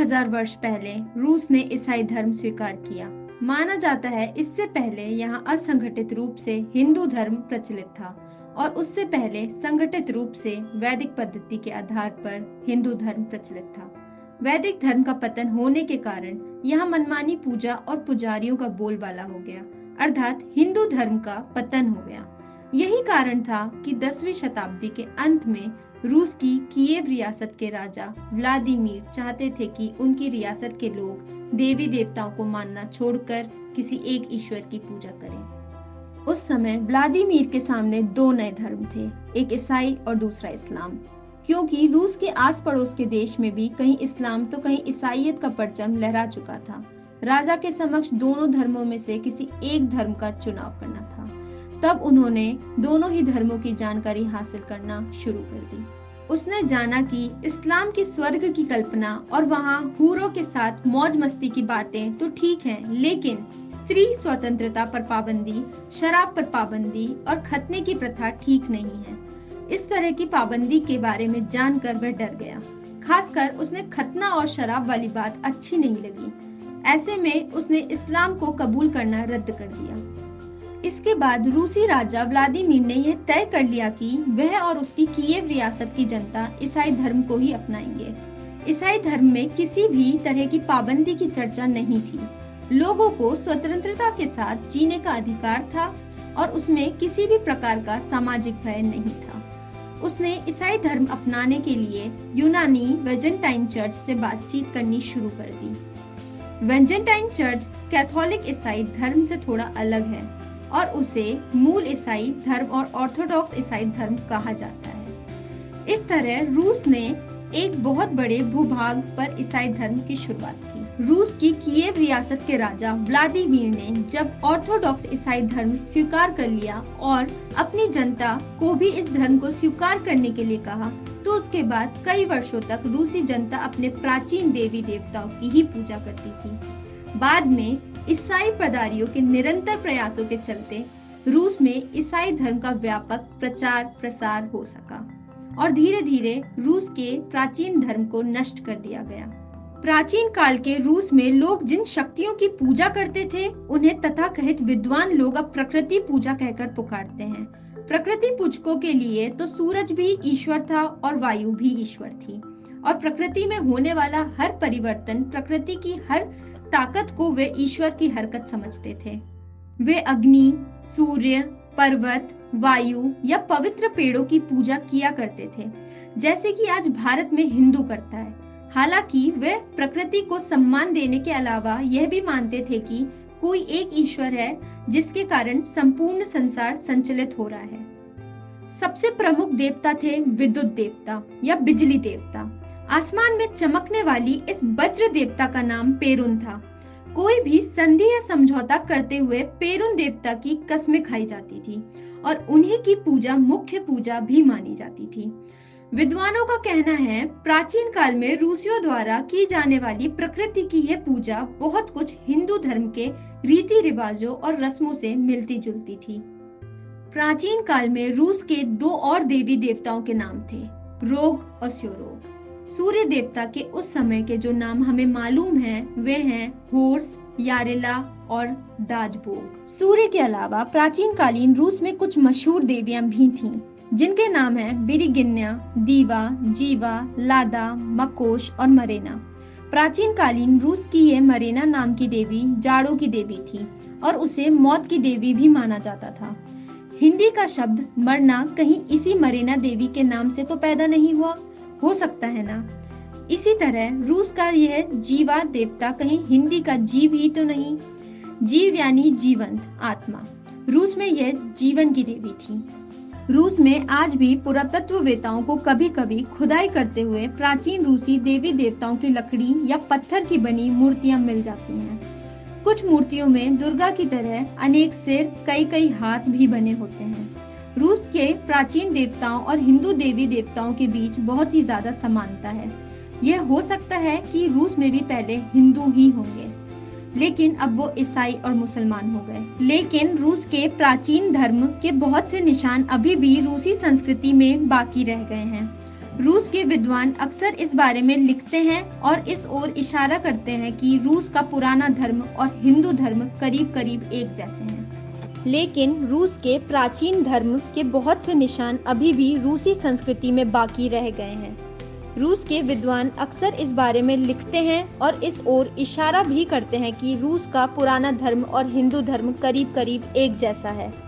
3000 वर्ष पहले रूस ने ईसाई धर्म स्वीकार किया। माना जाता है इससे पहले यहाँ असंगठित रूप से हिंदू धर्म प्रचलित था और उससे पहले संगठित रूप से वैदिक पद्धति के आधार पर हिंदू धर्म प्रचलित था। वैदिक धर्म का पतन होने के कारण यहाँ मनमानी पूजा और पुजारियों का बोलबाला हो गया, अर्थात हिंदू धर्म का पतन हो गया। यही कारण था कि 10वीं शताब्दी के अंत में रूस की कीव रियासत के राजा व्लादिमीर चाहते थे कि उनकी रियासत के लोग देवी देवताओं को मानना छोड़कर किसी एक ईश्वर की पूजा करें। उस समय व्लादिमीर के सामने दो नए धर्म थे, एक ईसाई और दूसरा इस्लाम। क्योंकि रूस के आस पड़ोस के देश में भी कहीं इस्लाम तो कहीं ईसाईयत का परचम लहरा चुका था। राजा के समक्ष दोनों धर्मों में से किसी एक धर्म का चुनाव करना था। तब उन्होंने दोनों ही धर्मों की जानकारी हासिल करना शुरू कर दी। उसने जाना कि इस्लाम की स्वर्ग की कल्पना और वहाँ हूरों के साथ मौज मस्ती की बातें तो ठीक हैं, लेकिन स्त्री स्वतंत्रता पर पाबंदी, शराब पर पाबंदी और खतने की प्रथा ठीक नहीं है। इस तरह की पाबंदी के बारे में जानकर वह डर गया। खासकर उसने खतना और शराब वाली बात अच्छी नहीं लगी। ऐसे में उसने इस्लाम को कबूल करना रद्द कर दिया। इसके बाद रूसी राजा व्लादिमीर ने यह तय कर लिया कि वह और उसकी कीव रियासत की जनता ईसाई धर्म को ही अपनाएंगे। ईसाई धर्म में किसी भी तरह की पाबंदी की चर्चा नहीं थी। लोगों को स्वतंत्रता के साथ जीने का अधिकार था और उसमें किसी भी प्रकार का सामाजिक भय नहीं था। उसने ईसाई धर्म अपनाने के लिए यूनानी वेजेंटाइन चर्च से बातचीत करनी शुरू कर दी। वेजेंटाइन चर्च कैथोलिक ईसाई धर्म से थोड़ा अलग है और उसे मूल ईसाई धर्म और ऑर्थोडॉक्स ईसाई धर्म कहा जाता है। इस तरह रूस ने एक बहुत बड़े भूभाग पर ईसाई धर्म की शुरुआत की। रूस की कीव रियासत के राजा व्लादिमीर ने जब ऑर्थोडॉक्स ईसाई धर्म स्वीकार कर लिया और अपनी जनता को भी इस धर्म को स्वीकार करने के लिए कहा, तो उसके बाद कई वर्षों तक रूसी जनता अपने प्राचीन देवी देवताओं की ही पूजा करती थी। बाद में ईसाई पदारियों के निरंतर प्रयासों के चलते रूस में ईसाई धर्म का व्यापक प्रचार प्रसार हो सका और धीरे धीरे रूस के प्राचीन धर्म को नष्ट कर दिया गया। प्राचीन काल के रूस में लोग जिन शक्तियों की पूजा करते थे, उन्हें तथाकथित विद्वान लोग अब प्रकृति पूजा कहकर पुकारते हैं। प्रकृति पूजकों के लिए तो सूरज भी ईश्वर था और वायु भी ईश्वर थी और प्रकृति में होने वाला हर परिवर्तन, प्रकृति की हर ताकत को वे ईश्वर की हरकत समझते थे। वे अग्नि, सूर्य, पर्वत, वायु या पवित्र पेड़ों की पूजा किया करते थे, जैसे कि आज भारत में हिंदू करता है। हालांकि वे प्रकृति को सम्मान देने के अलावा यह भी मानते थे कि कोई एक ईश्वर है जिसके कारण संपूर्ण संसार संचालित हो रहा है। सबसे प्रमुख देवता थे विद्युत देवता या बिजली देवता। आसमान में चमकने वाली इस वज्र देवता का नाम पेरुन था। कोई भी संधि या समझौता करते हुए पेरुन देवता की कसमें खाई जाती थी और उन्हीं की पूजा मुख्य पूजा भी मानी जाती थी। विद्वानों का कहना है प्राचीन काल में रूसियों द्वारा की जाने वाली प्रकृति की यह पूजा बहुत कुछ हिंदू धर्म के रीति रिवाजों और रस्मों से मिलती जुलती थी। प्राचीन काल में रूस के दो और देवी देवताओं के नाम थे, रोग और स्योरोग। सूर्य देवता के उस समय के जो नाम हमें मालूम हैं, वे हैं होर्स, यारेला और दाजबोग। सूर्य के अलावा प्राचीन कालीन रूस में कुछ मशहूर देवियां भी थीं, जिनके नाम हैं बिरिगिन्या, दीवा, जीवा, लादा, मकोश और मरेना। प्राचीन कालीन रूस की यह मरेना नाम की देवी जाड़ों की देवी थी और उसे मौत की देवी भी माना जाता था। हिंदी का शब्द मरना कहीं इसी मरेना देवी के नाम से तो पैदा नहीं हुआ, हो सकता है ना। इसी तरह रूस का यह जीवा देवता कहीं हिंदी का जीव ही तो नहीं। जीव यानी जीवंत आत्मा। रूस में यह जीवन की देवी थी। रूस में आज भी पुरातत्ववेताओं को कभी कभी खुदाई करते हुए प्राचीन रूसी देवी देवताओं की लकड़ी या पत्थर की बनी मूर्तियां मिल जाती हैं। कुछ मूर्तियों में दुर्गा की तरह अनेक सिर, कई कई हाथ भी बने होते हैं। रूस के प्राचीन देवताओं और हिंदू देवी देवताओं के बीच बहुत ही ज्यादा समानता है। यह हो सकता है कि रूस में भी पहले हिंदू ही होंगे, लेकिन अब वो ईसाई और मुसलमान हो गए। लेकिन रूस के प्राचीन धर्म के बहुत से निशान अभी भी रूसी संस्कृति में बाकी रह गए हैं। रूस के विद्वान अक्सर इस बारे में लिखते हैं और इस ओर इशारा करते हैं कि रूस का पुराना धर्म और हिंदू धर्म करीब करीब एक जैसे हैं। लेकिन रूस के प्राचीन धर्म के बहुत से निशान अभी भी रूसी संस्कृति में बाकी रह गए हैं। रूस के विद्वान अक्सर इस बारे में लिखते हैं और इस ओर इशारा भी करते हैं कि रूस का पुराना धर्म और हिंदू धर्म करीब करीब एक जैसा है।